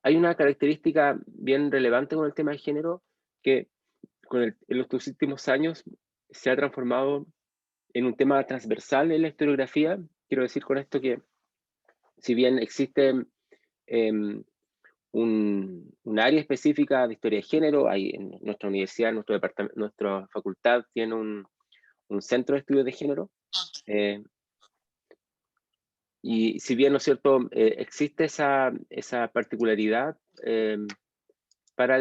hay una característica bien relevante con el tema de género que en los últimos años se ha transformado en un tema transversal en la historiografía. Quiero decir con esto que si bien existe em, un área específica de historia de género, hay en nuestra universidad, nuestro departamento, nuestra facultad tiene un centro de estudios de género, eh, y si bien, ¿no es cierto?, existe esa particularidad para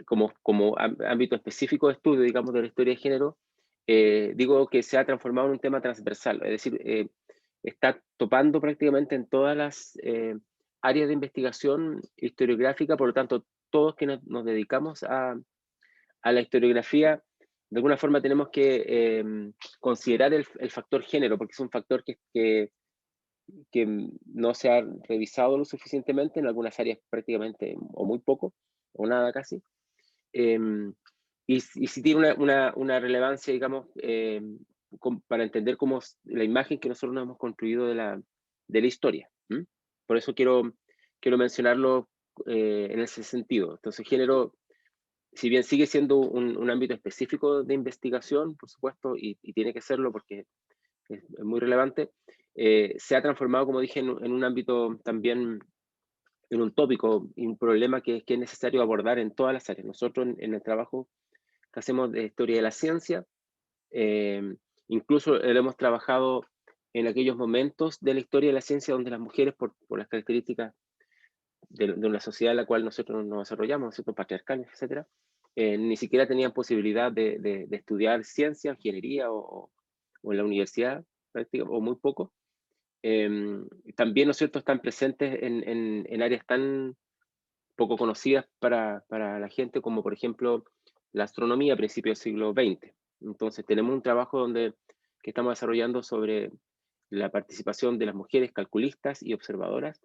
como ámbito específico de estudio, digamos, de la historia de género, digo que se ha transformado en un tema transversal, es decir, está topando prácticamente en todas las áreas de investigación historiográfica, por lo tanto, todos que nos dedicamos a la historiografía, de alguna forma tenemos que considerar el factor género, porque es un factor que no se ha revisado lo suficientemente en algunas áreas prácticamente o muy poco o nada casi. Em, y si tiene una relevancia, digamos, para entender cómo la imagen que nosotros nos hemos construido de la historia. ¿M? Por eso quiero mencionarlo en ese sentido. Entonces, género, si bien sigue siendo un ámbito específico de investigación, por supuesto, y tiene que serlo porque es muy relevante, se ha transformado, como dije, en un ámbito también, en un tópico y un problema que es necesario abordar en todas las áreas. Nosotros en el trabajo que hacemos de historia de la ciencia, eh, incluso lo hemos trabajado en aquellos momentos de la historia de la ciencia donde las mujeres, por las características de una sociedad en la cual nosotros nos desarrollamos, ¿no es cierto?, patriarcales, etcétera, ni siquiera tenían posibilidad de estudiar ciencia, ingeniería o en la universidad, o muy poco. También, ¿no es cierto?, están presentes en áreas tan poco conocidas para la gente como, por ejemplo, la astronomía a principios del siglo XX. Entonces, tenemos un trabajo que estamos desarrollando sobre la participación de las mujeres calculistas y observadoras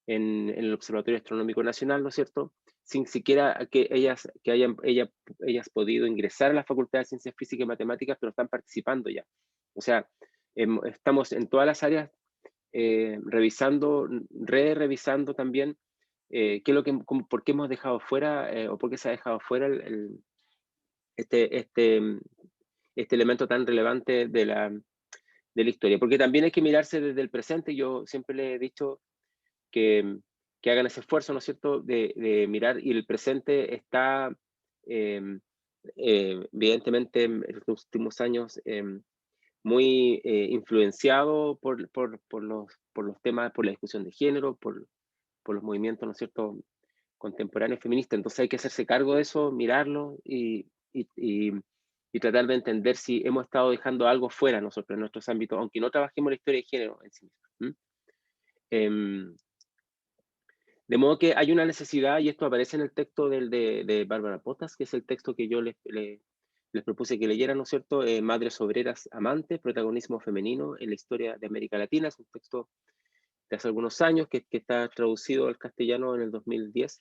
en el Observatorio Astronómico Nacional, ¿no es cierto? Sin siquiera que ellas podido ingresar a la Facultad de Ciencias Físicas y Matemáticas, pero están participando ya. O sea, estamos en todas las áreas revisando, revisando también qué es por qué hemos dejado fuera o por qué se ha dejado fuera este, este, este elemento tan relevante de la historia. Porque también hay que mirarse desde el presente. Yo siempre le he dicho que, que hagan ese esfuerzo, ¿no es cierto?, de mirar, y el presente está, eh, evidentemente, en los últimos años, muy influenciado por los temas, por la discusión de género, por los movimientos, ¿no es cierto?, contemporáneos feministas. Entonces hay que hacerse cargo de eso, mirarlo y tratar de entender si hemos estado dejando algo fuera nosotros en nuestros ámbitos, aunque no trabajemos la historia de género en sí misma. ¿M? Em, de modo que hay una necesidad, y esto aparece en el texto de Bárbara Potas, que es el texto que yo les propuse que leyeran, ¿no es cierto? Madres obreras amantes, protagonismo femenino en la historia de América Latina. Es un texto de hace algunos años que está traducido al castellano en el 2010.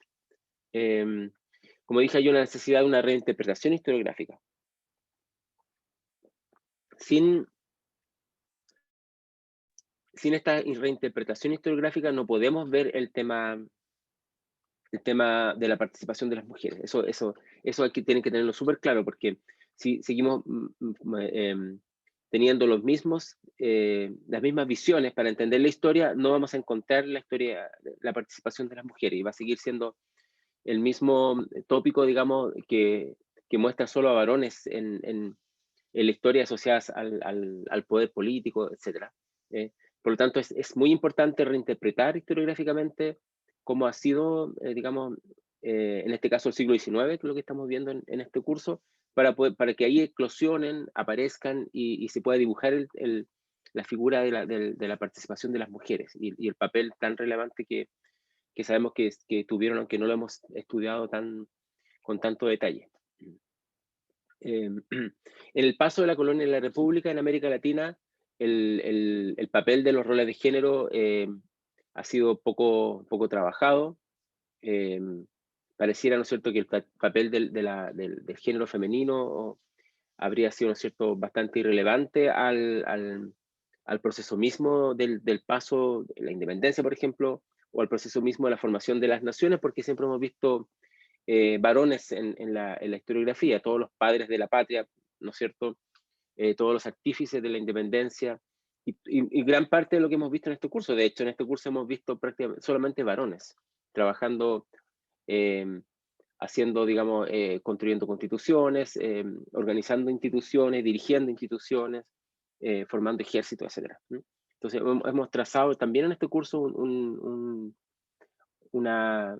Eh, como dije, hay una necesidad de una reinterpretación historiográfica. Sin, sin esta reinterpretación historiográfica no podemos ver el tema de la participación de las mujeres. Eso tienen que tenerlo súper claro, porque si seguimos teniendo las mismas visiones para entender la historia, no vamos a encontrar la participación de las mujeres, y va a seguir siendo el mismo tópico, digamos, que muestra solo a varones en la historia asociadas al poder político, etcétera. Por lo tanto, es muy importante reinterpretar historiográficamente cómo ha sido, digamos, en este caso el siglo XIX, que es lo que estamos viendo en este curso, para que ahí eclosionen, aparezcan y se pueda dibujar la figura de la participación de las mujeres y el papel tan relevante que sabemos que tuvieron, aunque no lo hemos estudiado con tanto detalle. En el paso de la colonia en la República en América Latina, el papel de los roles de género ha sido poco trabajado. Eh, Pareciera, ¿no es cierto?, que el papel del género femenino habría sido, ¿no es cierto?, bastante irrelevante al proceso mismo del paso de la independencia, por ejemplo, o al proceso mismo de la formación de las naciones, porque siempre hemos visto varones en la historiografía, todos los padres de la patria, ¿no es cierto? Todos los artífices de la independencia, y gran parte de lo que hemos visto en este curso. De hecho, en este curso hemos visto prácticamente solamente varones trabajando, haciendo, digamos, construyendo constituciones, organizando instituciones, dirigiendo instituciones, formando ejércitos, etcétera. Entonces, hemos trazado también en este curso una,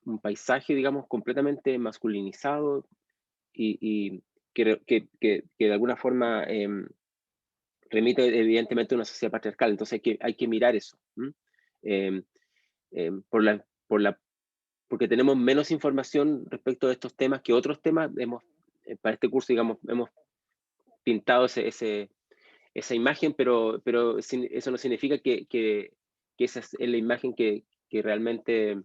un paisaje, digamos, completamente masculinizado y que de alguna forma remite evidentemente a una sociedad patriarcal. Entonces hay que mirar eso. Eh, porque tenemos menos información respecto de estos temas que otros temas. Para este curso, digamos, hemos pintado esa imagen, pero eso no significa que esa es la imagen que realmente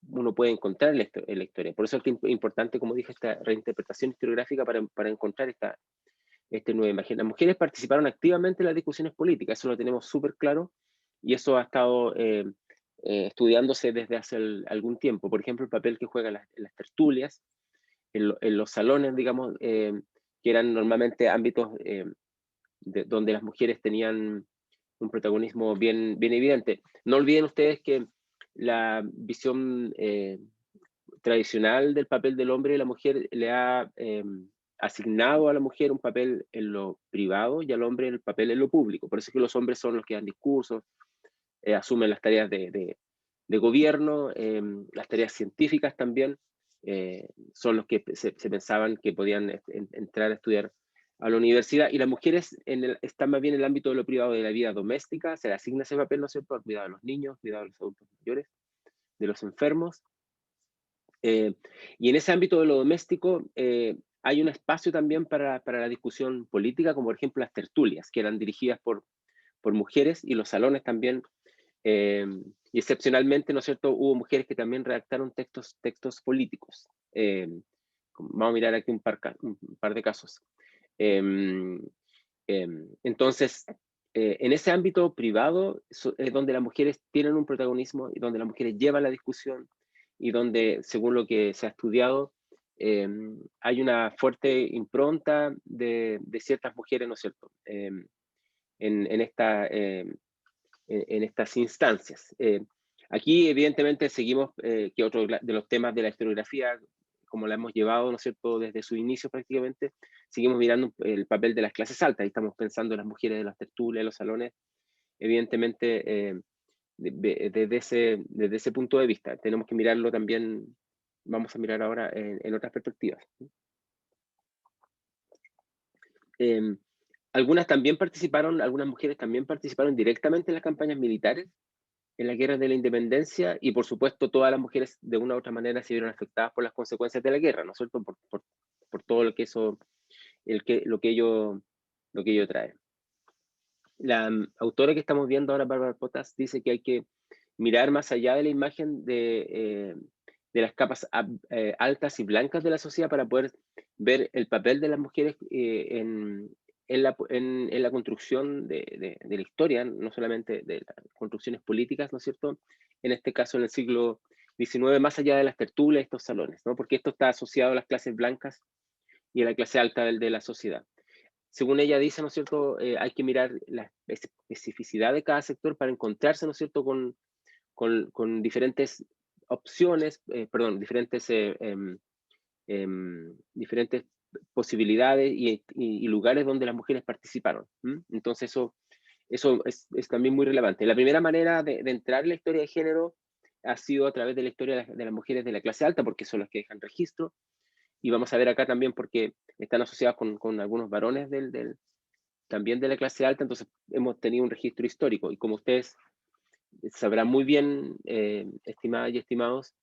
uno puede encontrar en la historia. Por eso es importante, como dije, esta reinterpretación historiográfica para encontrar esta nueva imagen. Las mujeres participaron activamente en las discusiones políticas, eso lo tenemos súper claro, y eso ha estado estudiándose desde hace algún tiempo. Por ejemplo, el papel que juegan las tertulias, en los salones, digamos, que eran normalmente ámbitos donde las mujeres tenían un protagonismo bien evidente. No olviden ustedes que la visión tradicional del papel del hombre y la mujer le ha asignado a la mujer un papel en lo privado y al hombre el papel en lo público. Por eso es que los hombres son los que dan discursos, asumen las tareas de gobierno, las tareas científicas también, son los que se pensaban que podían entrar a estudiar a la universidad, y las mujeres están más bien en el ámbito de lo privado, de la vida doméstica, se le asigna ese papel, ¿no es cierto?, al cuidado de los niños, cuidado de los adultos mayores, de los enfermos, y en ese ámbito de lo doméstico hay un espacio también para la discusión política, como por ejemplo las tertulias, que eran dirigidas por mujeres, y los salones también, y excepcionalmente, ¿no es cierto?, hubo mujeres que también redactaron textos políticos. Vamos a mirar aquí un par de casos. Entonces, en ese ámbito privado es donde las mujeres tienen un protagonismo y donde las mujeres llevan la discusión y donde, según lo que se ha estudiado, hay una fuerte impronta de ciertas mujeres, ¿no es cierto?, en estas instancias. Aquí, evidentemente, seguimos que otro de los temas de la historiografía, como la hemos llevado, ¿no es cierto?, desde su inicio prácticamente, seguimos mirando el papel de las clases altas, y estamos pensando en las mujeres de las tertulias, de los salones, evidentemente, desde ese punto de vista. Tenemos que mirarlo también, vamos a mirar ahora en otras perspectivas. Eh, algunas mujeres también participaron directamente en las campañas militares, en la guerra de la independencia, y por supuesto todas las mujeres de una u otra manera se vieron afectadas por las consecuencias de la guerra, ¿no es cierto?, por todo lo que eso, lo que ello trae. La autora que estamos viendo ahora, Bárbara Potas, dice que hay que mirar más allá de la imagen de las capas altas y blancas de la sociedad para poder ver el papel de las mujeres en la construcción de la historia, no solamente de las construcciones políticas, ¿no es cierto?, en este caso en el siglo XIX, más allá de las tertulias, estos salones, ¿no?, porque esto está asociado a las clases blancas y a la clase alta de la sociedad. Según ella dice, ¿no es cierto?, hay que mirar la especificidad de cada sector para encontrarse, ¿no es cierto?, con diferentes opciones, perdón, diferentes posibilidades y lugares donde las mujeres participaron. Entonces eso es también muy relevante. La primera manera de entrar en la historia de género ha sido a través de la historia de las mujeres de la clase alta, porque son las que dejan registro, y vamos a ver acá también porque están asociadas con algunos varones también de la clase alta. Entonces hemos tenido un registro histórico, y como ustedes sabrán muy bien, estimadas y estimados,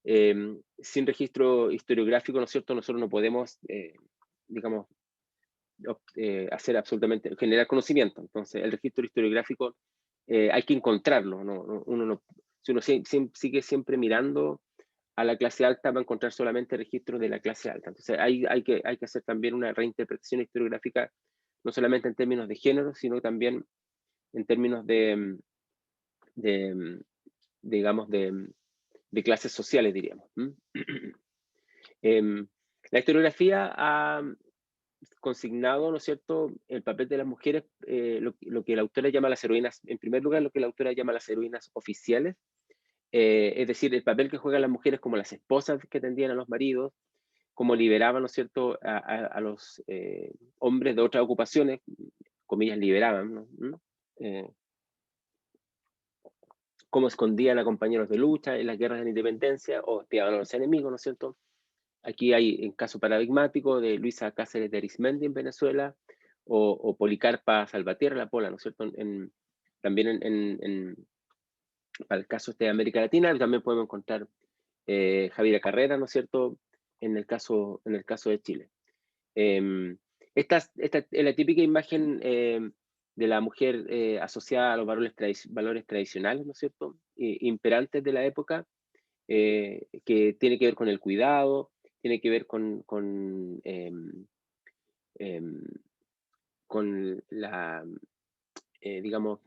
sin registro historiográfico, ¿no es cierto?, nosotros no podemos, digamos, hacer absolutamente, generar conocimiento. Entonces, el registro historiográfico hay que encontrarlo, si uno sigue siempre mirando a la clase alta, va a encontrar solamente registros de la clase alta. Entonces, hay que hacer también una reinterpretación historiográfica, no solamente en términos de género, sino también en términos de, digamos, de clases sociales, diríamos. Em, la historiografía ha consignado, ¿no es cierto?, el papel de las mujeres, lo que la autora llama las heroínas, en primer lugar, lo que la autora llama las heroínas oficiales, es decir, el papel que juegan las mujeres como las esposas que atendían a los maridos, como liberaban, ¿no es cierto?, a los hombres de otras ocupaciones, comillas, liberaban, ¿no? Eh, cómo escondían a compañeros de lucha en las guerras de la independencia o espiaban a los enemigos, ¿no es cierto? Aquí hay un caso paradigmático de Luisa Cáceres de Arismendi en Venezuela o Policarpa Salvatierra, la Pola, ¿no es cierto? También para el caso de América Latina, también podemos encontrar Javiera Carrera, ¿no es cierto? En el caso de Chile. Esta es la típica imagen de la mujer asociada a los valores tradicionales, ¿no es cierto? Imperantes de la época, que tiene que ver con el cuidado, tiene que ver em, con la, digamos,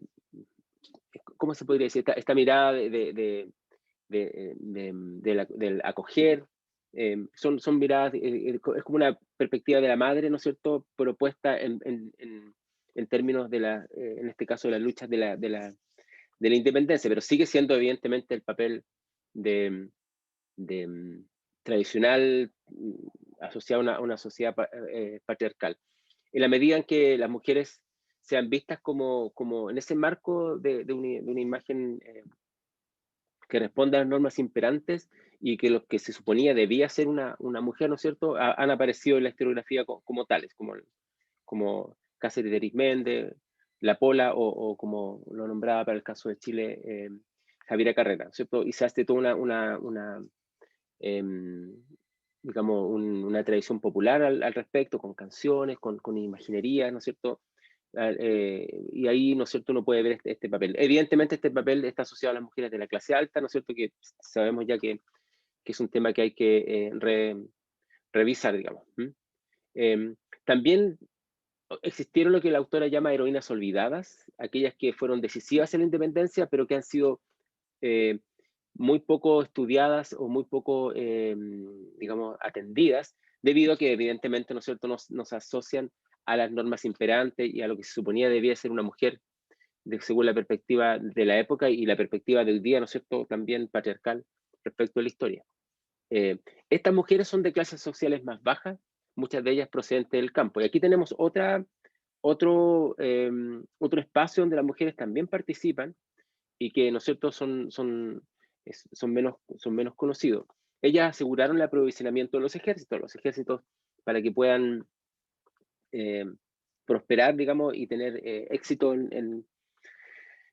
¿cómo se podría decir? Esta mirada del acoger, son miradas, es como una perspectiva de la madre, ¿no es cierto?, propuesta en términos en este caso, de las luchas de la independencia, pero sigue siendo evidentemente el papel de, de, mm, tradicional asociado a una sociedad patriarcal. En la medida en que las mujeres sean vistas como en ese marco de una imagen que responda a las normas imperantes y que lo que se suponía debía ser una mujer, ¿no es cierto?, han aparecido en la historiografía como tales, como Cáceres de Arismendi, La Pola o como lo nombraba para el caso de Chile, Javiera Carrera, ¿no es cierto? Y se hace toda em, digamos, una tradición popular al respecto, con canciones, con imaginería, ¿no es cierto? Y ahí, ¿no es cierto?, uno puede ver este papel. Evidentemente este papel está asociado a las mujeres de la clase alta, ¿no es cierto?, que sabemos ya que es un tema que hay que revisar, digamos. También existieron lo que la autora llama heroínas olvidadas, aquellas que fueron decisivas en la independencia, pero que han sido eh, muy poco estudiadas o muy poco, digamos, atendidas, debido a que evidentemente, ¿no es cierto?, nos asocian a las normas imperantes y a lo que se suponía debía ser una mujer según la perspectiva de la época y la perspectiva del día, ¿no es cierto?, también patriarcal respecto a la historia. Eh, Estas mujeres son de clases sociales más bajas, muchas de ellas procedentes del campo. Y aquí tenemos otro espacio donde las mujeres también participan y que, ¿no es cierto?, son menos conocidos. Ellas aseguraron el aprovisionamiento de los ejércitos para que puedan eh, prosperar, digamos, y tener éxito en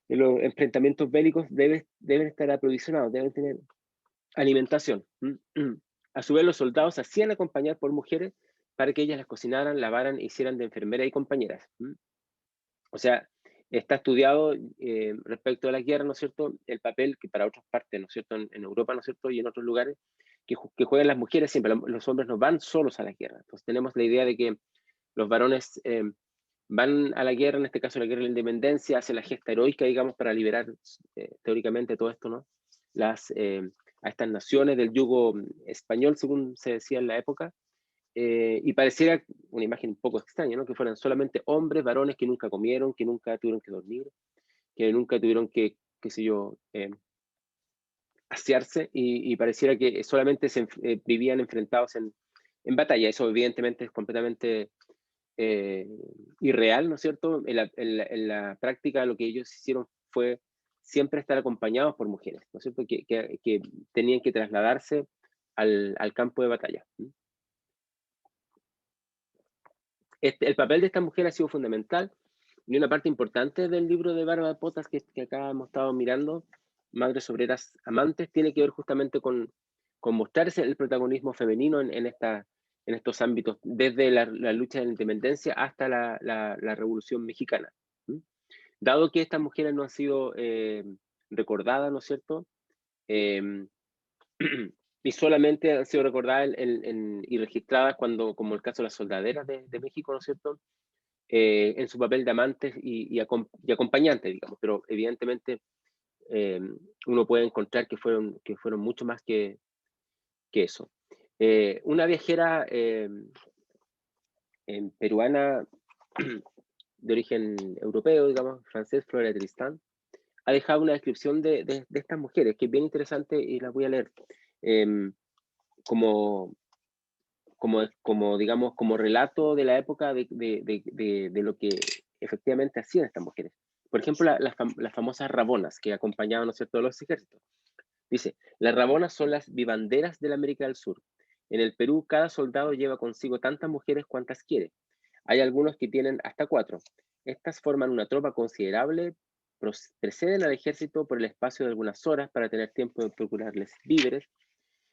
los enfrentamientos bélicos, deben estar aprovisionados, deben tener alimentación. A su vez, los soldados se hacían acompañar por mujeres para que ellas las cocinaran, lavaran, hicieran de enfermeras y compañeras. O sea, está estudiado respecto a la guerra, ¿no es cierto?, el papel que para otras partes, ¿no es cierto?, en Europa, ¿no es cierto?, y en otros lugares, que juegan las mujeres siempre. Los hombres no van solos a la guerra. Entonces tenemos la idea de que los varones van a la guerra, en este caso la guerra de la independencia, hacen la gesta heroica, digamos, para liberar teóricamente todo esto, ¿no?, a estas naciones del yugo español, según se decía en la época, y pareciera una imagen un poco extraña, ¿no?, que fueran solamente hombres, varones que nunca comieron, que nunca tuvieron que dormir, que nunca tuvieron que, qué sé yo, asearse, y pareciera que solamente vivían enfrentados en batalla. Eso evidentemente es completamente eh, irreal, ¿no es cierto? En la práctica lo que ellos hicieron fue siempre estar acompañados por mujeres, ¿no es cierto?, que tenían que trasladarse al campo de batalla. El papel de esta mujer ha sido fundamental y una parte importante del libro de Bárbara Potas que acá hemos estado mirando, Madres Obreras Amantes, tiene que ver justamente con mostrarse el protagonismo femenino en estos ámbitos, desde la lucha de la independencia hasta la Revolución Mexicana. ¿Mm? Dado que estas mujeres no han sido recordadas, ¿no es cierto? Eh, y solamente han sido recordadas y registradas como el caso de las soldaderas de México, ¿no es cierto?, en su papel de amantes y acompañantes, digamos, pero evidentemente uno puede encontrar que fueron mucho más que eso. Una viajera peruana de origen europeo, digamos, francés, Flora Tristán, ha dejado una descripción de estas mujeres, que es bien interesante y la voy a leer. Em, como, digamos, como relato de la época de lo que efectivamente hacían estas mujeres. Por ejemplo, las famosas rabonas que acompañaban, ¿no es cierto?, a los ejércitos. Dice, las rabonas son las vivanderas de la América del Sur. En el Perú, cada soldado lleva consigo tantas mujeres cuantas quiere. Hay algunos que tienen hasta 4. Estas forman una tropa considerable, preceden al ejército por el espacio de algunas horas para tener tiempo de procurarles víveres,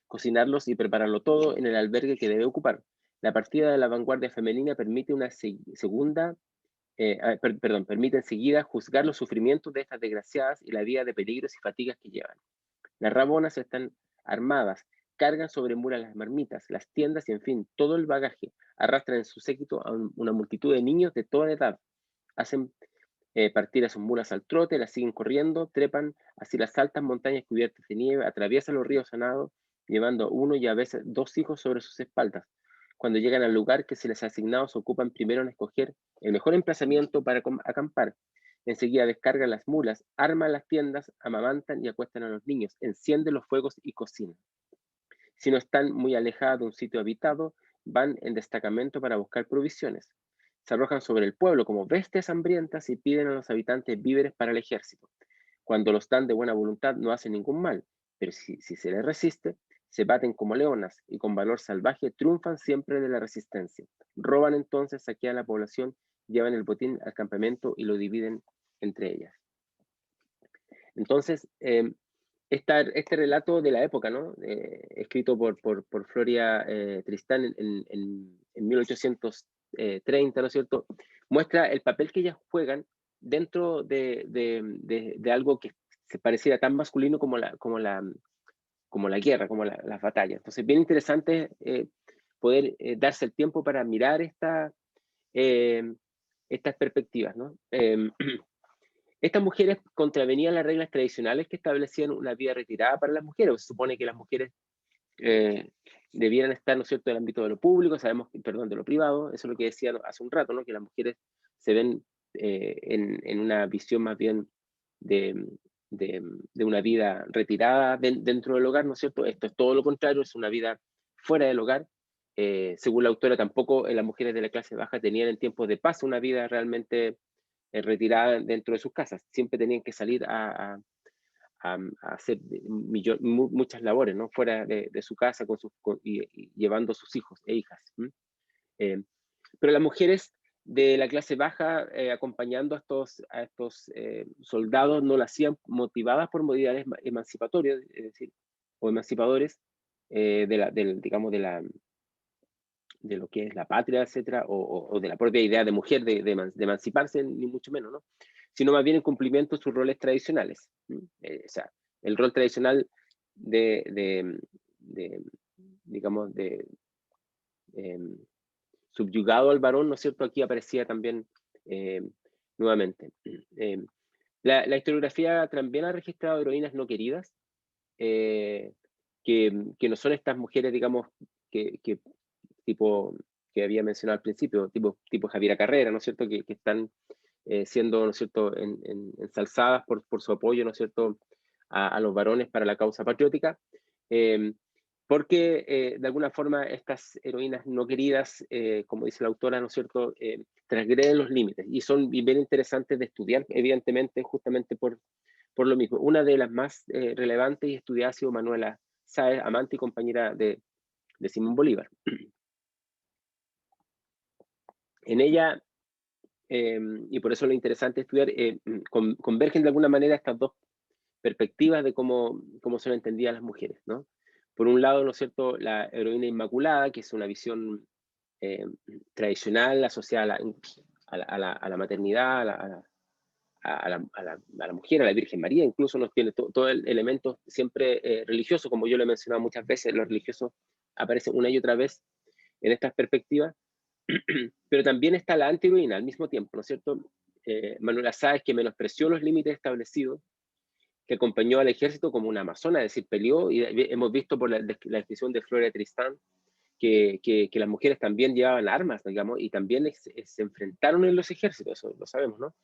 cocinarlos y prepararlo todo en el albergue que debe ocupar. La partida de la vanguardia femenina permite una segunda, permite enseguida juzgar los sufrimientos de estas desgraciadas y la vida de peligros y fatigas que llevan. Las rabonas están armadas, cargan sobre mulas las marmitas, las tiendas y, en fin, todo el bagaje. Arrastran en su séquito a una multitud de niños de toda edad. Hacen partir a sus mulas al trote, las siguen corriendo, trepan así las altas montañas cubiertas de nieve, atraviesan los ríos sanados, llevando uno y a veces 2 hijos sobre sus espaldas. Cuando llegan al lugar que se les ha asignado, se ocupan primero en escoger el mejor emplazamiento para acampar. Enseguida descargan las mulas, arman las tiendas, amamantan y acuestan a los niños, encienden los fuegos y cocinan. Si no están muy alejadas de un sitio habitado, van en destacamento para buscar provisiones. Se arrojan sobre el pueblo como bestias hambrientas y piden a los habitantes víveres para el ejército. Cuando los dan de buena voluntad no hacen ningún mal, pero si se les resiste, se baten como leonas y con valor salvaje triunfan siempre de la resistencia. Roban entonces, saquean la población, llevan el botín al campamento y lo dividen entre ellas. Entonces, este relato de la época, ¿no? Escrito por Floria Tristán en 1830, ¿no es cierto?, muestra el papel que ellas juegan dentro de algo que se pareciera tan masculino como la guerra, como las batallas. Entonces, bien interesante poder darse el tiempo para mirar eh, estas perspectivas, ¿no? Estas mujeres contravenían las reglas tradicionales que establecían una vida retirada para las mujeres. Se supone que las mujeres debieran estar, ¿no es cierto?, en el ámbito de lo público, perdón, de lo privado. Eso es lo que decía hace un rato, ¿no?, que las mujeres se ven en una visión más bien de, de una vida retirada dentro del hogar, ¿no es cierto? Esto es todo lo contrario, es una vida fuera del hogar. Según la autora, tampoco las mujeres de la clase baja tenían en tiempos de paz una vida realmente retirada dentro de sus casas. Siempre tenían que salir a hacer muchas labores, ¿no?, fuera de su casa y llevando a sus hijos e hijas. Pero las mujeres de la clase baja acompañando a estos soldados no lo hacían motivadas por modalidades emancipatorias, es decir, o emancipadores digamos, de lo que es la patria, etcétera, o de la propia idea de mujer de emanciparse, ni mucho menos, ¿no?, sino más bien en cumplimiento de sus roles tradicionales. O sea, el rol tradicional de digamos, subyugado al varón, ¿no es cierto?, aquí aparecía también nuevamente. La historiografía también ha registrado heroínas no queridas, que no son estas mujeres, digamos, que tipo que había mencionado al principio, tipo Javiera Carrera, ¿no es cierto?, que están siendo, ¿no es cierto?, ensalzadas por su apoyo, ¿no es cierto?, a los varones para la causa patriótica, porque de alguna forma estas heroínas no queridas, como dice la autora, ¿no es cierto?, transgreden los límites y son bien interesantes de estudiar, evidentemente, justamente por lo mismo. Una de las más relevantes y estudiadas ha sido Manuela Sáez, amante y compañera de Simón Bolívar. En ella, y por eso lo interesante estudiar, convergen de alguna manera estas dos perspectivas de cómo son entendidas las mujeres, ¿no? Por un lado, ¿no es cierto?, la heroína inmaculada, que es una visión tradicional asociada a la maternidad, a la mujer, a la Virgen María, incluso nos tiene todo el elemento siempre religioso, como yo lo he mencionado muchas veces, los religiosos aparecen una y otra vez en estas perspectivas, pero también está la antiheroína al mismo tiempo, ¿no es cierto? Manuela Sáez, que menospreció los límites establecidos, que acompañó al ejército como una amazona, es decir, peleó, y hemos visto por la descripción de Flora Tristán que las mujeres también llevaban armas, digamos, y también se enfrentaron en los ejércitos, eso lo sabemos, ¿no?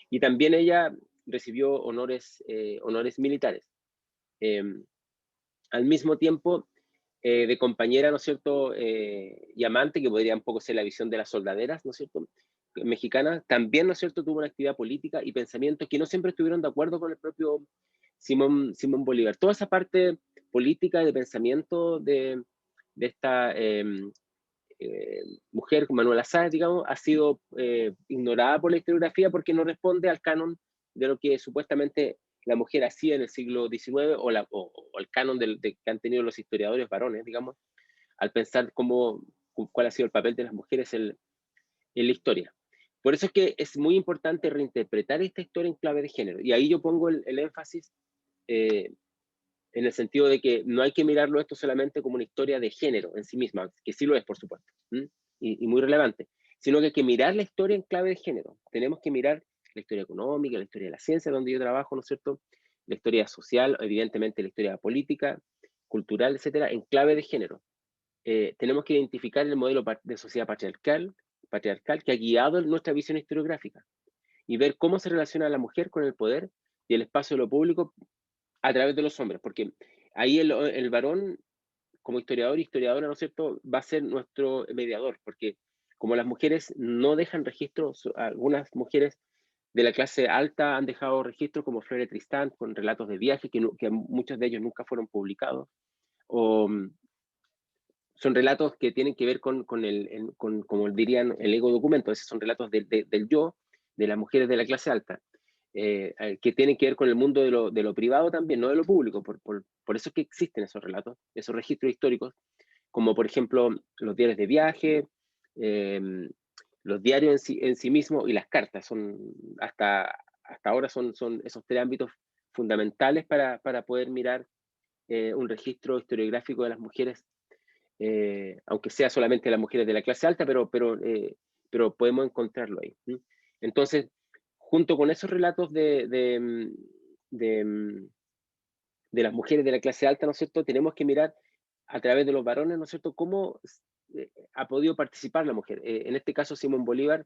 Y también ella recibió honores militares. Eh, Al mismo tiempo, de compañera, ¿no es cierto?, y amante, que podría un poco ser la visión de las soldaderas, ¿no es cierto?, mexicanas, también, ¿no es cierto?, tuvo una actividad política y pensamientos que no siempre estuvieron de acuerdo con el propio Simón Bolívar. Toda esa parte política de pensamiento de esta mujer, Manuela Sáenz, digamos, ha sido ignorada por la historiografía porque no responde al canon de lo que supuestamente la mujer hacía en el siglo XIX o el canon que han tenido los historiadores varones, digamos, al pensar cuál ha sido el papel de las mujeres en la historia. Por eso es que es muy importante reinterpretar esta historia en clave de género. Y ahí yo pongo el énfasis eh, en el sentido de que no hay que mirarlo esto solamente como una historia de género en sí misma, que sí lo es, por supuesto, y muy relevante, sino que hay que mirar la historia en clave de género. Tenemos que mirar la historia económica, la historia de la ciencia, donde yo trabajo, ¿no es cierto? La historia social, evidentemente la historia política, cultural, etcétera, en clave de género. Tenemos que identificar el modelo de sociedad patriarcal que ha guiado nuestra visión historiográfica y ver cómo se relaciona la mujer con el poder y el espacio de lo público a través de los hombres, porque ahí el varón, como historiador y historiadora, ¿no es cierto?, va a ser nuestro mediador, porque como las mujeres no dejan registros, algunas mujeres de la clase alta han dejado registros como Flora Tristán, con relatos de viaje que muchos de ellos nunca fueron publicados, o son relatos que tienen que ver con como dirían, el ego documento, esos son relatos del yo, de las mujeres de la clase alta, que tienen que ver con el mundo de lo privado también, no de lo público. Por eso es que existen esos relatos, esos registros históricos, como por ejemplo los diarios de viaje, eh, los diarios en sí mismos y las cartas. Hasta ahora son esos tres ámbitos fundamentales para poder mirar un registro historiográfico de las mujeres, aunque sea solamente las mujeres de la clase alta, pero podemos encontrarlo ahí. Entonces, junto con esos relatos de, de las mujeres de la clase alta, ¿no es cierto?, tenemos que mirar a través de los varones, ¿no es cierto?, cómo ha podido participar la mujer. En este caso, Simón Bolívar,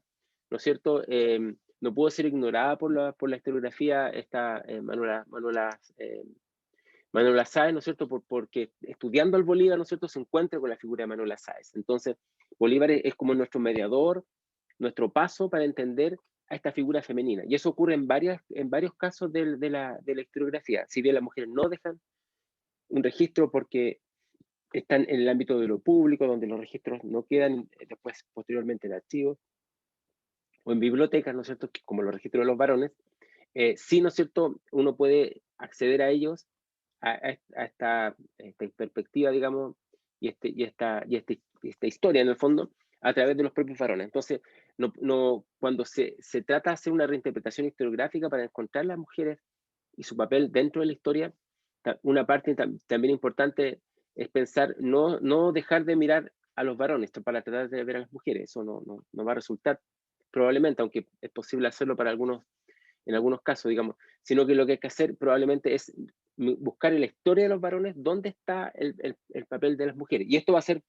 ¿no es cierto?, no pudo ser ignorada por la historiografía esta Manuela Sáenz, ¿no es cierto?, porque estudiando al Bolívar, ¿no es cierto?, se encuentra con la figura de Manuela Sáenz. Entonces, Bolívar es como nuestro mediador, nuestro paso para entender a esta figura femenina. Y eso ocurre en varios casos de la historiografía. Si bien las mujeres no dejan un registro porque están en el ámbito de lo público, donde los registros no quedan después, posteriormente, en archivos o en bibliotecas, ¿no es cierto?, como los registros de los varones, sí, ¿no es cierto?, uno puede acceder a ellos, esta perspectiva, digamos, y esta historia, en el fondo, a través de los propios varones. Entonces, cuando se trata de hacer una reinterpretación historiográfica para encontrar las mujeres y su papel dentro de la historia, una parte también importante es pensar, no dejar de mirar a los varones para tratar de ver a las mujeres. Eso no va a resultar probablemente, aunque es posible hacerlo en algunos casos, digamos, sino que lo que hay que hacer probablemente es buscar en la historia de los varones dónde está el papel de las mujeres. Y esto va a ser,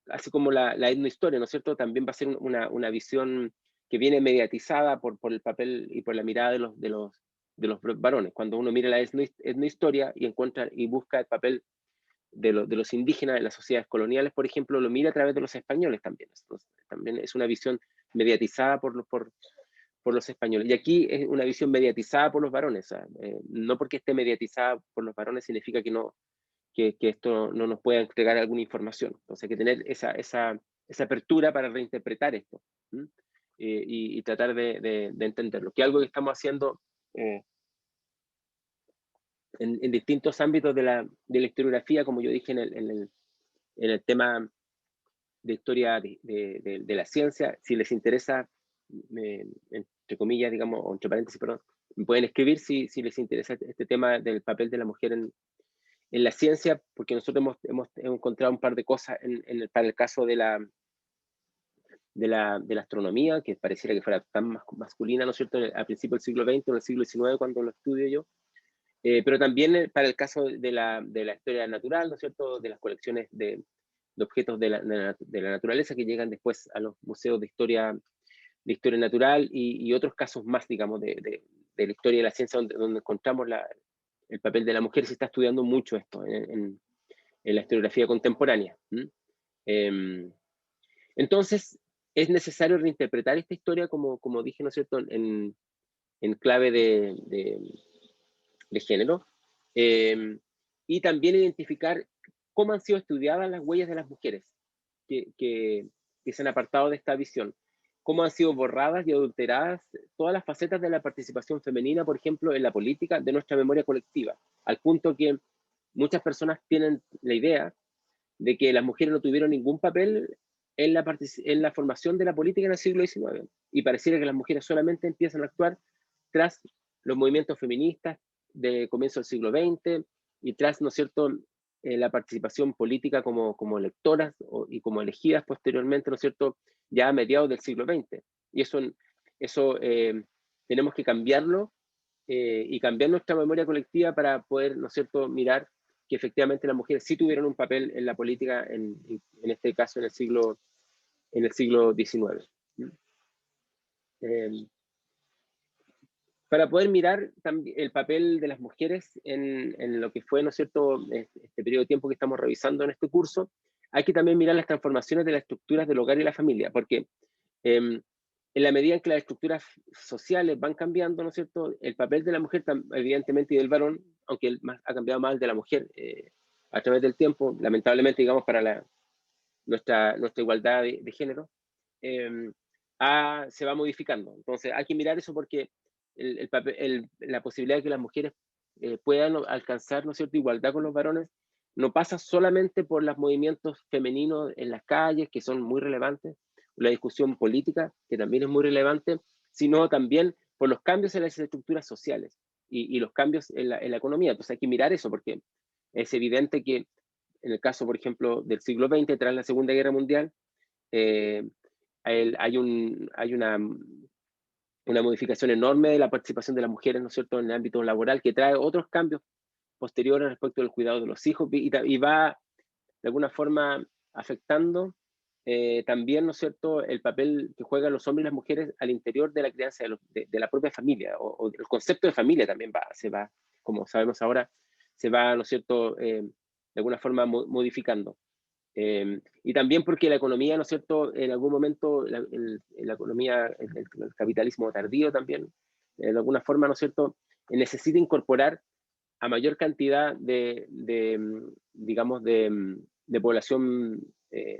así como la etnohistoria, ¿no es cierto?, también va a ser una visión que viene mediatizada por el papel y por la mirada de los varones. Cuando uno mira la etnohistoria y encuentra y busca el papel de los indígenas en las sociedades coloniales, por ejemplo, lo mira a través de los españoles también. Entonces, también es una visión mediatizada por los españoles. Y aquí es una visión mediatizada por los varones. O sea, no porque esté mediatizada por los varones significa que esto no nos pueda entregar alguna información. Entonces hay que tener esa apertura para reinterpretar esto, y tratar de entenderlo. Que es algo que estamos haciendo en distintos ámbitos de la historiografía, como yo dije en el tema de historia de la ciencia. Si les interesa, entre comillas, digamos, o entre paréntesis, perdón, me pueden escribir si les interesa este tema del papel de la mujer en la ciencia, porque nosotros hemos encontrado un par de cosas para el caso de la astronomía, que pareciera que fuera tan masculina, ¿no es cierto?, al principio del siglo XX o del siglo XIX, cuando lo estudio yo, Pero también para el caso de la historia natural, ¿no es cierto?, de las colecciones de objetos de la naturaleza que llegan después a los museos de historia natural y otros casos más, digamos, de la historia de la ciencia, donde encontramos el papel de la mujer. Se está estudiando mucho esto en la historiografía contemporánea. Eh, entonces, es necesario reinterpretar esta historia, como dije, ¿no es cierto?, en clave de género, y también identificar cómo han sido estudiadas las huellas de las mujeres que se han apartado de esta visión, cómo han sido borradas y adulteradas todas las facetas de la participación femenina, por ejemplo, en la política de nuestra memoria colectiva, al punto que muchas personas tienen la idea de que las mujeres no tuvieron ningún papel en la formación de la política en el siglo XIX, y pareciera que las mujeres solamente empiezan a actuar tras los movimientos feministas de comienzo del siglo XX y tras, ¿no es cierto?, la participación política como electoras y como elegidas posteriormente, ¿no es cierto?, ya a mediados del siglo XX. Y eso tenemos que cambiarlo y cambiar nuestra memoria colectiva para poder, ¿no es cierto?, mirar que efectivamente las mujeres sí tuvieron un papel en la política, en este caso en el siglo XIX. Eh, para poder mirar el papel de las mujeres en lo que fue, ¿no es cierto?, este periodo de tiempo que estamos revisando en este curso, hay que también mirar las transformaciones de las estructuras del hogar y la familia, porque en la medida en que las estructuras sociales van cambiando, ¿no es cierto?, el papel de la mujer, evidentemente, y del varón, aunque ha cambiado más el de la mujer a través del tiempo, lamentablemente, digamos, para nuestra igualdad de género, eh, se va modificando. Entonces, hay que mirar eso porque la posibilidad de que las mujeres puedan alcanzar, ¿no es cierto?, igualdad con los varones, no pasa solamente por los movimientos femeninos en las calles, que son muy relevantes, la discusión política, que también es muy relevante, sino también por los cambios en las estructuras sociales y los cambios en la economía. Entonces hay que mirar eso porque es evidente que en el caso, por ejemplo, del siglo XX, tras la Segunda Guerra Mundial, eh, hay una modificación enorme de la participación de las mujeres, ¿no es cierto?, en el ámbito laboral, que trae otros cambios posteriores respecto del cuidado de los hijos y va de alguna forma afectando también, ¿no es cierto?, el papel que juegan los hombres y las mujeres al interior de la crianza de la propia familia, o el concepto de familia también se va, como sabemos ahora, se va, ¿no es cierto?, de alguna forma modificando. Y también porque la economía, ¿no es cierto?, en algún momento, la economía, el capitalismo tardío también, de alguna forma, ¿no es cierto?, necesita incorporar a mayor cantidad digamos, de población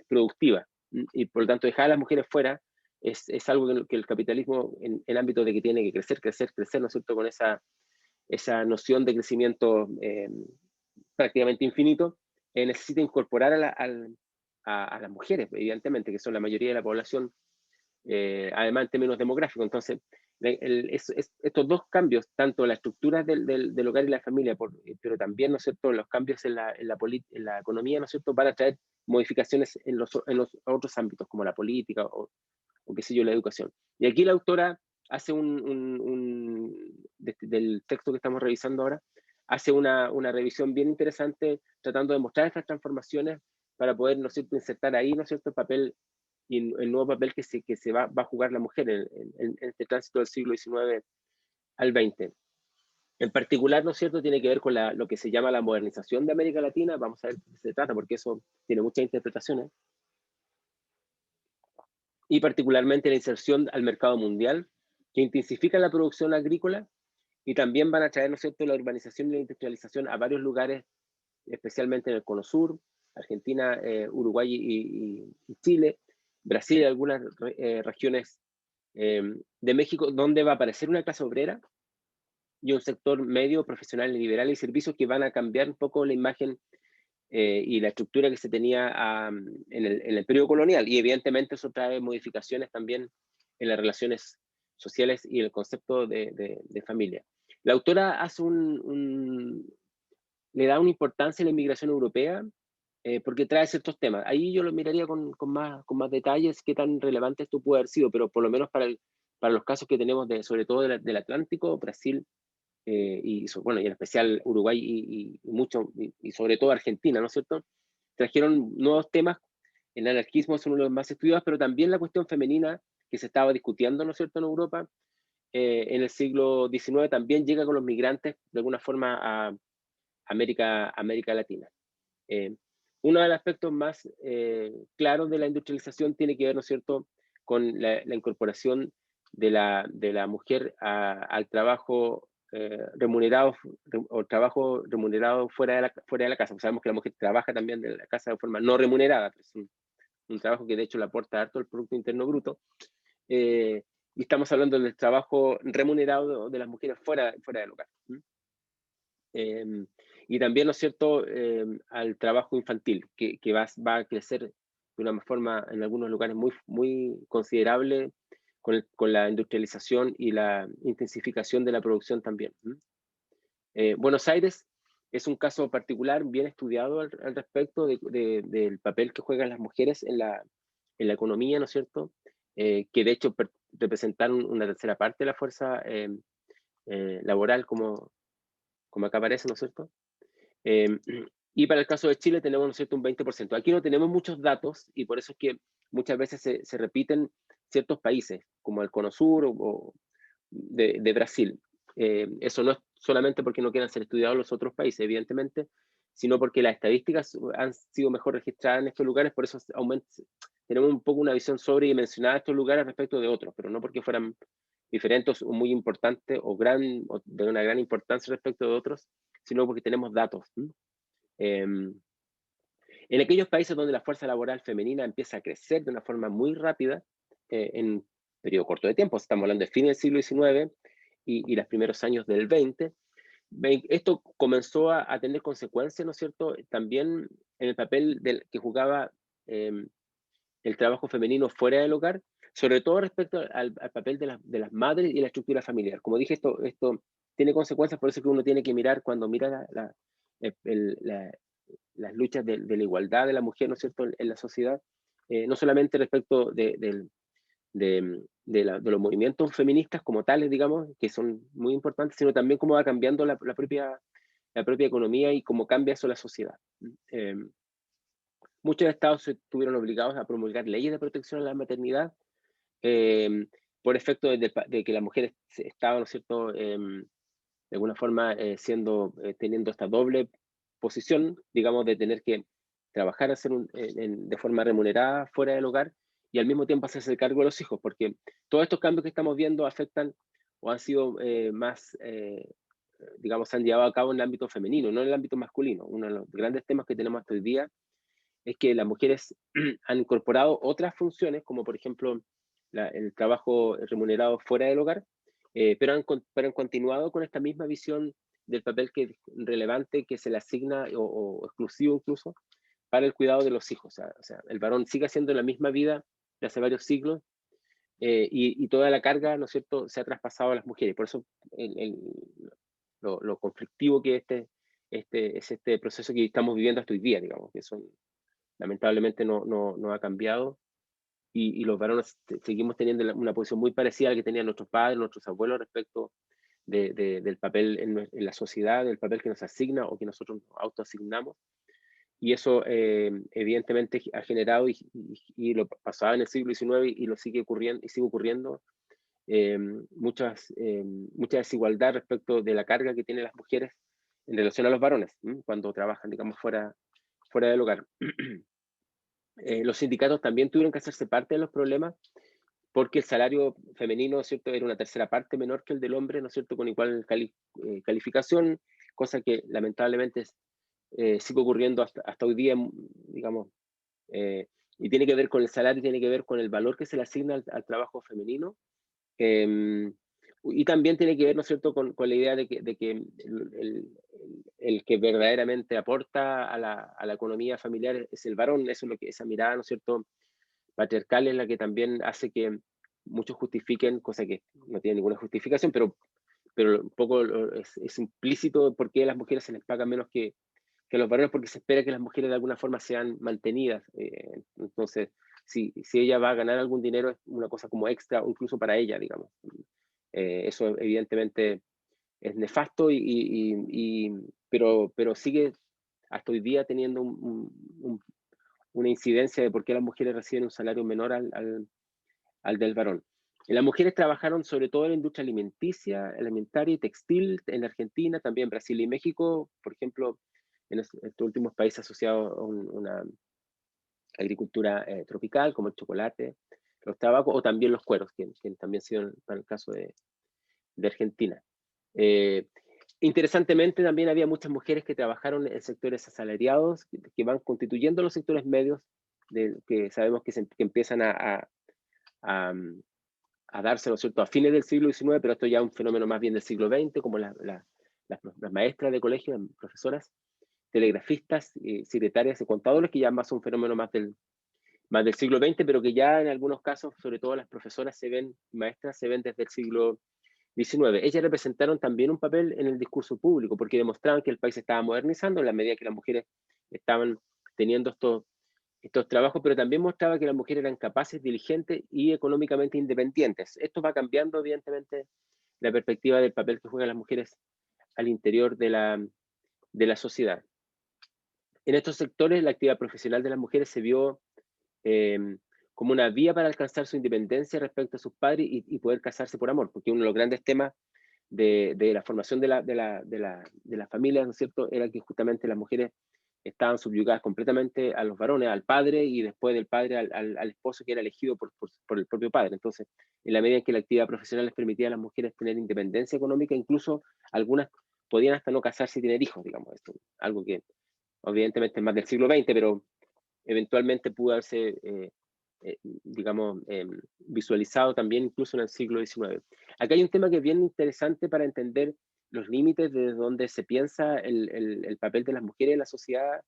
productiva. Y por lo tanto, dejar a las mujeres fuera es algo que el capitalismo, en el ámbito de que tiene que crecer, crecer, crecer, ¿no es cierto?, con esa noción de crecimiento prácticamente infinito, necesita incorporar a las mujeres, evidentemente, que son la mayoría de la población, además en términos demográficos. Entonces, estos dos cambios, tanto la estructura del hogar y la familia, pero también, ¿no es cierto?, los cambios en la economía, ¿no es cierto?, van a traer modificaciones en los otros ámbitos, como la política o qué sé yo, la educación. Y aquí la autora hace del texto que estamos revisando ahora, hace una revisión bien interesante, tratando de mostrar estas transformaciones para poder, ¿no es cierto?, insertar ahí, ¿no es cierto?, el papel y el nuevo papel que se va a jugar la mujer en este tránsito del siglo XIX al XX. En particular, ¿no es cierto?, tiene que ver con lo que se llama la modernización de América Latina. Vamos a ver de qué se trata, porque eso tiene muchas interpretaciones. Y particularmente la inserción al mercado mundial, que intensifica la producción agrícola y también van a traer, ¿no es cierto?, la urbanización y la industrialización a varios lugares, especialmente en el Cono Sur, Argentina, Uruguay y Chile, Brasil y algunas regiones de México, donde va a aparecer una clase obrera y un sector medio, profesional, liberal y servicios que van a cambiar un poco la imagen y la estructura que se tenía en el periodo colonial. Y evidentemente eso trae modificaciones también en las relaciones sociales y el concepto de familia. La autora hace le da una importancia a la inmigración europea porque trae ciertos temas. Ahí yo lo miraría con más detalles, qué tan relevante esto puede haber sido, pero por lo menos para los casos que tenemos, sobre todo del Atlántico, Brasil, bueno, y en especial Uruguay y sobre todo Argentina, ¿no es cierto? Trajeron nuevos temas. El anarquismo es uno de los más estudiados, pero también la cuestión femenina que se estaba discutiendo, ¿no es cierto?, en Europa en el siglo XIX también llega con los migrantes de alguna forma a América Latina. Eh, Uno de los aspectos más claros de la industrialización tiene que ver, ¿no es cierto?, con la incorporación de la mujer al trabajo remunerado o trabajo remunerado fuera de la casa. Sabemos que la mujer trabaja también de la casa de forma no remunerada, pues un trabajo que de hecho le aporta harto el Producto Interno Bruto. Y estamos hablando del trabajo remunerado de las mujeres fuera del hogar. Y también, ¿no es cierto?, al trabajo infantil, que va a crecer de una forma en algunos lugares muy considerable con la industrialización y la intensificación de la producción también. Buenos Aires es un caso particular bien estudiado al respecto del papel que juegan las mujeres en la economía, ¿no es cierto? Que de hecho representaron una tercera parte de la fuerza laboral, como acá aparece, ¿no es cierto? Eh, y para el caso de Chile tenemos, ¿no es cierto?, un 20%. Aquí no tenemos muchos datos y por eso es que muchas veces se repiten ciertos países, como el Cono Sur o de Brasil. Eso no es solamente porque no quieran ser estudiados los otros países, evidentemente, sino porque las estadísticas han sido mejor registradas en estos lugares, por eso tenemos un poco una visión sobredimensionada de estos lugares respecto de otros, pero no porque fueran diferentes o muy importantes o de una gran importancia respecto de otros, sino porque tenemos datos. En aquellos países donde la fuerza laboral femenina empieza a crecer de una forma muy rápida, en un periodo corto de tiempo, estamos hablando de fin del siglo XIX y los primeros años del XX, esto comenzó a tener consecuencias, ¿no es cierto?, también en el papel que jugaba el trabajo femenino fuera del hogar, sobre todo respecto al papel de las madres y la estructura familiar. Como dije, esto tiene consecuencias, por eso que uno tiene que mirar cuando mira las luchas de la igualdad de la mujer, ¿no es cierto?, en la sociedad, no solamente respecto de los movimientos feministas como tales, digamos, que son muy importantes, sino también cómo va cambiando la propia economía y cómo cambia eso la sociedad. Eh, Muchos estados se estuvieron obligados a promulgar leyes de protección a la maternidad por efecto de que las mujeres estaban, ¿no es cierto?, de alguna forma teniendo esta doble posición, digamos, de tener que trabajar de forma remunerada fuera del hogar y al mismo tiempo hacerse cargo de los hijos, porque todos estos cambios que estamos viendo afectan o han sido digamos, se han llevado a cabo en el ámbito femenino, no en el ámbito masculino. Uno de los grandes temas que tenemos hasta hoy día es que las mujeres han incorporado otras funciones, como por ejemplo el trabajo remunerado fuera del hogar, pero han continuado con esta misma visión del papel relevante que se le asigna o exclusivo incluso para el cuidado de los hijos. O sea, el varón sigue haciendo la misma vida de hace varios siglos y toda la carga, ¿no es cierto?, se ha traspasado a las mujeres. Por eso lo conflictivo que es este proceso que estamos viviendo hasta hoy día, digamos, que lamentablemente no ha cambiado y los varones seguimos teniendo una posición muy parecida a la que tenían nuestros padres, nuestros abuelos respecto del papel en la sociedad, del papel que nos asigna o que nosotros nos autoasignamos. Y eso evidentemente ha generado, y lo pasaba en el siglo XIX y lo sigue ocurriendo, y sigue ocurriendo, mucha desigualdad respecto de la carga que tienen las mujeres en relación a los varones, cuando trabajan, digamos, fuera del hogar. Los sindicatos también tuvieron que hacerse parte de los problemas porque el salario femenino, ¿no es cierto?, era una tercera parte menor que el del hombre, ¿no es cierto?, con igual calificación, cosa que lamentablemente sigue ocurriendo hasta hoy día, digamos, eh, y tiene que ver con el salario, tiene que ver con el valor que se le asigna al trabajo femenino. eh, y también tiene que ver, ¿no es cierto?, con la idea de que el que verdaderamente aporta a la economía familiar es el varón. Eso es lo que esa mirada, ¿no es cierto?, patriarcal es la que también hace que muchos justifiquen, cosa que no tiene ninguna justificación, pero un poco es implícito por qué a las mujeres se les paga menos que a los varones, porque se espera que las mujeres de alguna forma sean mantenidas. Entonces, si ella va a ganar algún dinero, es una cosa como extra, o incluso para ella, digamos. Eso evidentemente es nefasto, pero sigue hasta hoy día teniendo una incidencia de por qué las mujeres reciben un salario menor al del varón. Y las mujeres trabajaron sobre todo en la industria alimentaria y textil en Argentina, también Brasil y México, por ejemplo, en estos últimos países asociados a una agricultura tropical, como el chocolate, los tabacos o también los cueros, que también ha sido para el caso de Argentina. Eh, Interesantemente, también había muchas mujeres que trabajaron en sectores asalariados, que van constituyendo los sectores medios, que sabemos que empiezan a, a darse, ¿no es cierto?, a fines del siglo XIX, pero esto ya es un fenómeno más bien del siglo XX, como las maestras de colegio, las profesoras, telegrafistas, secretarias y contadores, que ya más un fenómeno más del siglo XX, pero que ya en algunos casos, sobre todo las profesoras maestras, se ven desde el siglo XIX. Ellas representaron también un papel en el discurso público, porque demostraban que el país se estaba modernizando en la medida que las mujeres estaban teniendo estos trabajos, pero también mostraba que las mujeres eran capaces, diligentes y económicamente independientes. Esto va cambiando, evidentemente, la perspectiva del papel que juegan las mujeres al interior de la sociedad. En estos sectores, la actividad profesional de las mujeres se vio eh, como una vía para alcanzar su independencia respecto a sus padres y poder casarse por amor, porque uno de los grandes temas de la formación de la familia, ¿no es cierto?, era que justamente las mujeres estaban subyugadas completamente a los varones, al padre y después del padre al esposo que era elegido por el propio padre. Entonces, en la medida en que la actividad profesional les permitía a las mujeres tener independencia económica, incluso algunas podían hasta no casarse y tener hijos, digamos, esto, algo que obviamente es más del siglo XX, pero eventualmente pudo haberse, digamos, visualizado también incluso en el siglo XIX. Acá hay un tema que es bien interesante para entender los límites de donde se piensa el papel de las mujeres en la sociedad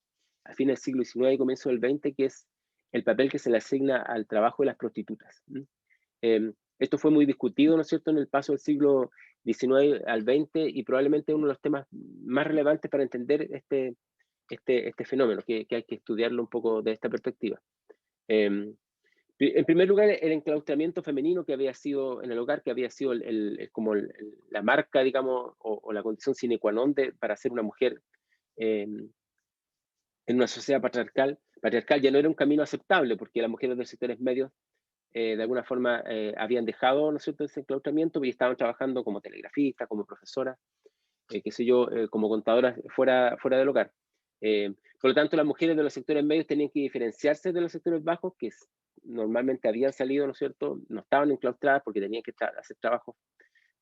a fines del siglo XIX y comienzo del XX, que es el papel que se le asigna al trabajo de las prostitutas. Esto fue muy discutido, ¿no es cierto?, en el paso del siglo XIX al XX y probablemente uno de los temas más relevantes para entender este fenómeno, que hay que estudiarlo un poco de esta perspectiva. En primer lugar, el enclaustramiento femenino que había sido en el hogar, que había sido como la marca, digamos, o la condición sine qua non para ser una mujer eh, en una sociedad patriarcal ya no era un camino aceptable, porque las mujeres de sectores medios de alguna forma habían dejado, ¿no es cierto?, ese enclaustramiento y estaban trabajando como telegrafistas, como profesoras, qué sé yo, como contadoras fuera del hogar. Por lo tanto, las mujeres de los sectores medios tenían que diferenciarse de los sectores bajos, que normalmente habían salido, ¿no es cierto?, no estaban enclaustradas porque tenían que hacer trabajo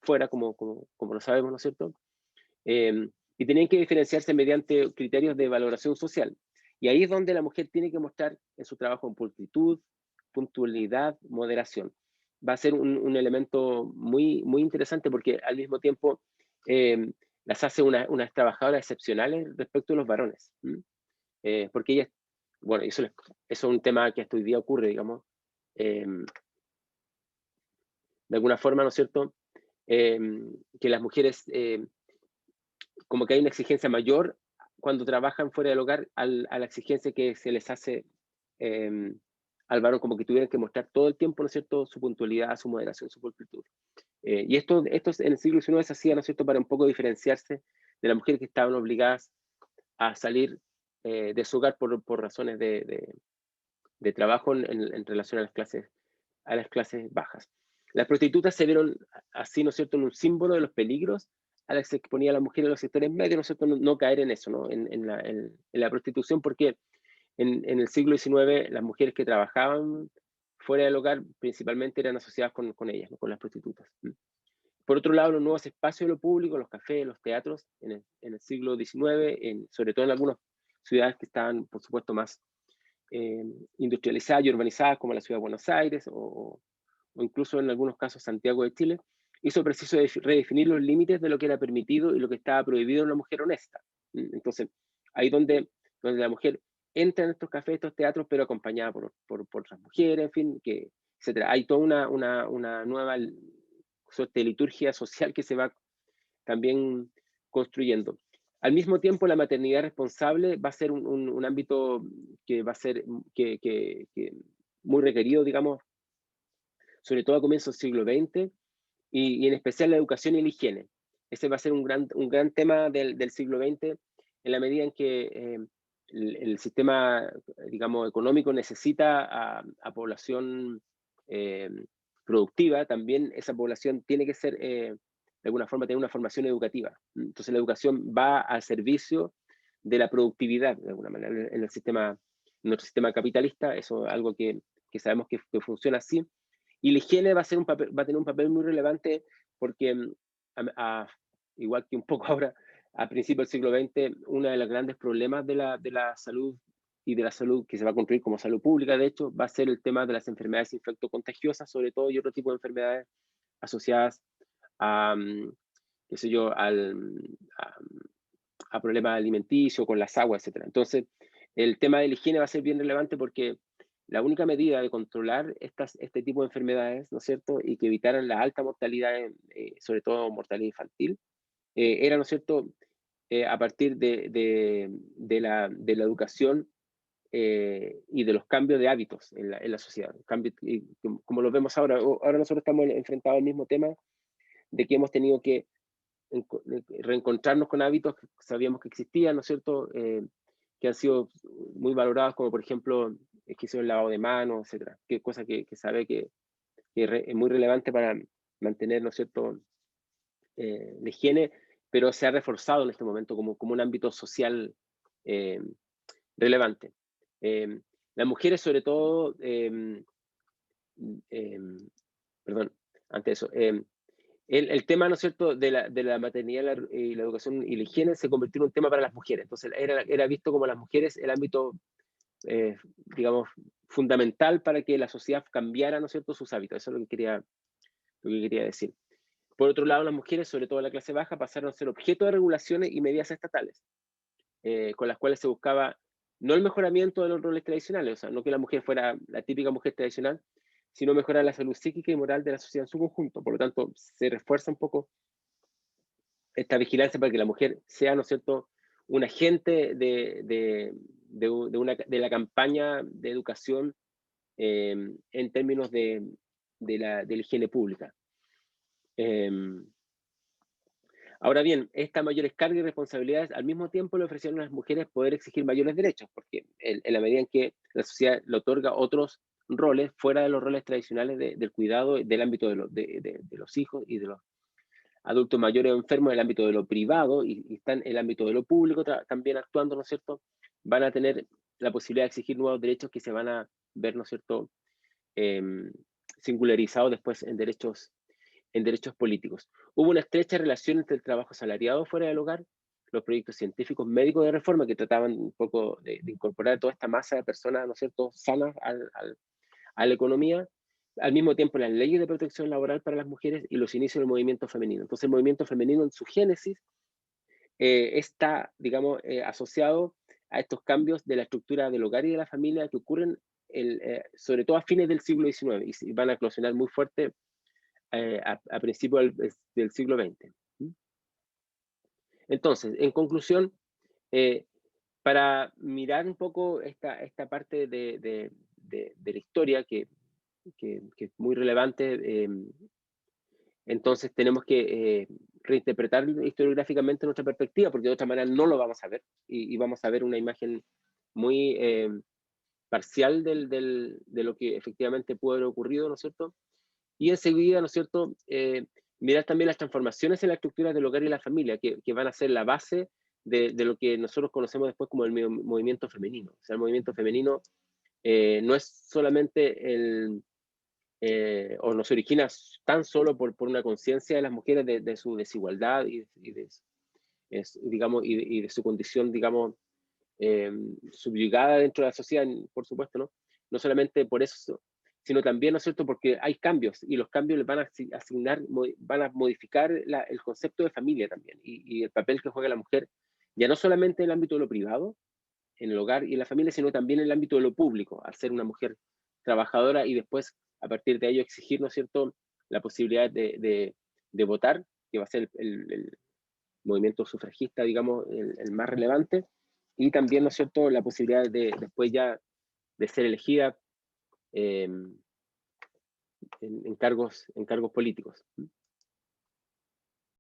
fuera, como lo sabemos, ¿no es cierto? Y tenían que diferenciarse mediante criterios de valoración social. Y ahí es donde la mujer tiene que mostrar en su trabajo pulcritud, puntualidad, moderación. Va a ser un elemento muy, muy interesante porque al mismo tiempo las hace unas trabajadoras excepcionales respecto a los varones. Porque ellas, bueno, eso es un tema que hasta hoy día ocurre, digamos, eh, de alguna forma, ¿no es cierto? Eh, que las mujeres, como que hay una exigencia mayor cuando trabajan fuera del hogar a la exigencia que se les hace eh, al varón, como que tuvieran que mostrar todo el tiempo, ¿no es cierto?, su puntualidad, su moderación, su pulcritud. Y esto en el siglo XIX se hacía, ¿no es cierto?, para un poco diferenciarse de las mujeres que estaban obligadas a salir de su hogar por razones de trabajo en relación a las clases bajas. Las prostitutas se vieron así, ¿no es cierto?, en un símbolo de los peligros a los que se exponía a las mujeres en los sectores medios, ¿no es cierto?, no caer en eso, ¿no?, en la prostitución, porque en el siglo XIX las mujeres que trabajaban fuera del hogar principalmente eran asociadas con ellas, ¿no?, con las prostitutas. Por otro lado, los nuevos espacios de lo público, los cafés, los teatros, en el siglo XIX, sobre todo en algunas ciudades que estaban, por supuesto, más eh, industrializadas y urbanizadas, como la ciudad de Buenos Aires o incluso en algunos casos Santiago de Chile, hizo preciso redefinir los límites de lo que era permitido y lo que estaba prohibido en una mujer honesta. Entonces, ahí donde la mujer entra en estos cafés, estos teatros, pero acompañada por otras mujeres, en fin, etcétera. Hay toda una nueva suerte de liturgia social que se va también construyendo. Al mismo tiempo, la maternidad responsable va a ser un ámbito que va a ser que muy requerido, digamos, sobre todo a comienzos del siglo XX, y en especial la educación y la higiene. ese va a ser un gran tema del siglo XX, en la medida en que el sistema, digamos, económico necesita a población eh, productiva, también esa población tiene que ser, de alguna forma, tener una formación educativa. Entonces la educación va al servicio de la productividad, de alguna manera, en el sistema, en nuestro sistema capitalista. Eso es algo que sabemos que funciona así. Y la higiene va a, ser un papel, va a tener un papel muy relevante porque, igual que un poco ahora, a principios del siglo XX, uno de los grandes problemas de la salud y de la salud que se va a construir como salud pública, de hecho, va a ser el tema de las enfermedades infectocontagiosas, sobre todo, y otro tipo de enfermedades asociadas a, qué sé yo, a, a problemas alimenticios, con las aguas, etcétera. Entonces, el tema de la higiene va a ser bien relevante porque la única medida de controlar este tipo de enfermedades, ¿no es cierto? Y que evitaran la alta mortalidad, sobre todo mortalidad infantil, era, ¿no es cierto?, a partir de la educación y de los cambios de hábitos en la sociedad. Y como lo vemos ahora, ahora nosotros estamos enfrentados al mismo tema de que hemos tenido que reencontrarnos con hábitos que sabíamos que existían, ¿no es cierto? Que han sido muy valorados, como por ejemplo, es que el lavado de manos, etcétera, que es cosa que sabe que es muy relevante para mantener, ¿no es cierto?, la higiene, pero se ha reforzado en este momento como un ámbito social eh, relevante. Eh, las mujeres, sobre todo, eh, perdón, antes de eso, el tema, ¿no es cierto?, de la maternidad y la educación y la higiene se convirtió en un tema para las mujeres. Entonces, era visto como las mujeres el ámbito, digamos, fundamental para que la sociedad cambiara, ¿no es cierto?, sus hábitos. Eso es lo que quería decir. Por otro lado, las mujeres, sobre todo la clase baja, pasaron a ser objeto de regulaciones y medidas estatales, con las cuales se buscaba no el mejoramiento de los roles tradicionales, o sea, no que la mujer fuera la típica mujer tradicional, sino mejorar la salud psíquica y moral de la sociedad en su conjunto. Por lo tanto, se refuerza un poco esta vigilancia para que la mujer sea, ¿no es cierto?, un agente de la campaña de educación en términos de la higiene pública. Eh, Ahora bien, estas mayores cargas y responsabilidades al mismo tiempo le ofrecieron a las mujeres poder exigir mayores derechos, porque en la medida en que la sociedad le otorga otros roles fuera de los roles tradicionales del cuidado del ámbito de los hijos y de los adultos mayores o enfermos, en el ámbito de lo privado y están en el ámbito de lo público también actuando, ¿no es cierto?, van a tener la posibilidad de exigir nuevos derechos que se van a ver, ¿no es cierto?, em, singularizados después en derechos políticos. Hubo una estrecha relación entre el trabajo asalariado fuera del hogar, los proyectos científicos médicos de reforma que trataban un poco de incorporar toda esta masa de personas, ¿no es cierto?, sanas a la economía, al mismo tiempo las leyes de protección laboral para las mujeres y los inicios del movimiento femenino. Entonces el movimiento femenino en su génesis está, digamos, asociado a estos cambios de la estructura del hogar y de la familia que ocurren sobre todo a fines del siglo XIX y van a eclosionar muy fuerte a principios del siglo XX. Entonces, en conclusión, eh, para mirar un poco esta parte de la historia que es muy relevante, entonces tenemos que reinterpretar historiográficamente nuestra perspectiva, porque de otra manera no lo vamos a ver y vamos a ver una imagen muy parcial de lo que efectivamente pudo haber ocurrido, ¿no es cierto? Y enseguida, ¿no es cierto?, mirar también las transformaciones en la estructura del hogar y la familia, que van a ser la base de lo que nosotros conocemos después como el movimiento femenino. O sea, el movimiento femenino no es solamente o no se origina tan solo por una conciencia de las mujeres de su desigualdad digamos, y de su condición, digamos, subyugada dentro de la sociedad, por supuesto, ¿no? No solamente por eso, sino también, ¿no es cierto?, porque hay cambios y los cambios les van a asignar, van a modificar el concepto de familia también y el papel que juega la mujer, ya no solamente en el ámbito de lo privado, en el hogar y en la familia, sino también en el ámbito de lo público, al ser una mujer trabajadora y después, a partir de ello, exigir, ¿no es cierto?, la posibilidad de votar, que va a ser el movimiento sufragista, digamos, el más relevante, y también, ¿no es cierto?, la posibilidad de después ya de ser elegida eh, en cargos políticos.